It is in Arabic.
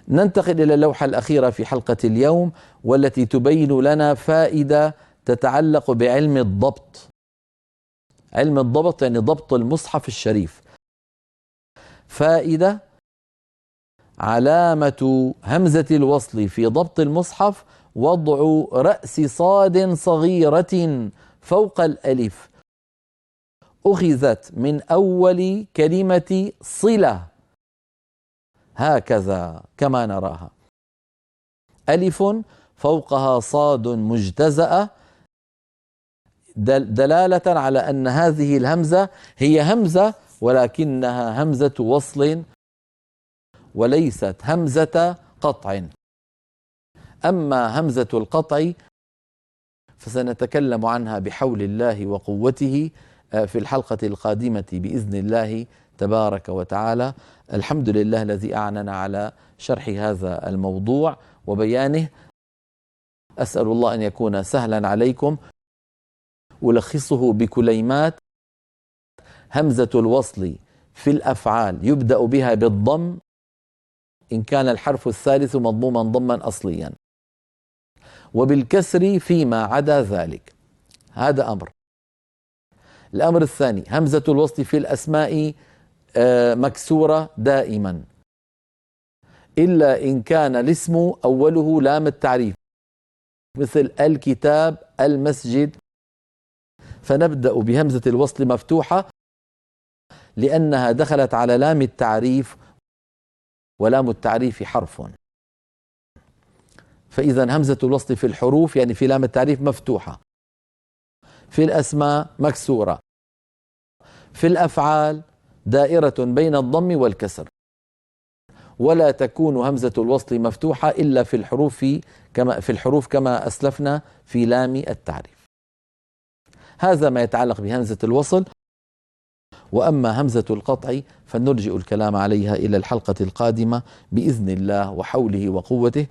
ننتقل إلى اللوحة الأخيرة في حلقة اليوم، والتي تبين لنا فائدة تتعلق بعلم الضبط. علم الضبط يعني ضبط المصحف الشريف. فائدة: علامة همزة الوصل في ضبط المصحف وضع رأس صاد صغيرة فوق الألف، أخذت من أول كلمة صلة، هكذا كما نراها، ألف فوقها صاد مجتزأة، دلالة على أن هذه الهمزة هي همزة ولكنها همزة وصل وليست همزة قطع. أما همزة القطع فسنتكلم عنها بحول الله وقوته في الحلقة القادمة بإذن الله تبارك وتعالى. الحمد لله الذي أعننا على شرح هذا الموضوع وبيانه. أسأل الله أن يكون سهلا عليكم. ألخصه بكليمات: همزة الوصل في الأفعال يبدأ بها بالضم إن كان الحرف الثالث مضموما ضما أصليا، وبالكسر فيما عدا ذلك. هذا أمر. الأمر الثاني: همزة الوصل في الأسماء مكسورة دائما إلا إن كان الاسم أوله لام التعريف، مثل الكتاب، المسجد، فنبدأ بهمزة الوصل مفتوحة لأنها دخلت على لام التعريف، ولام التعريف حرف. فإذا همزة الوصل في الحروف يعني في لام التعريف مفتوحة، في الأسماء مكسورة، في الأفعال دائرة بين الضم والكسر، ولا تكون همزة الوصل مفتوحة إلا في الحروف كما أسلفنا في لام التعريف. هذا ما يتعلق بهمزة الوصل. وأما همزة القطع فنرجئ الكلام عليها إلى الحلقة القادمة بإذن الله وحوله وقوته.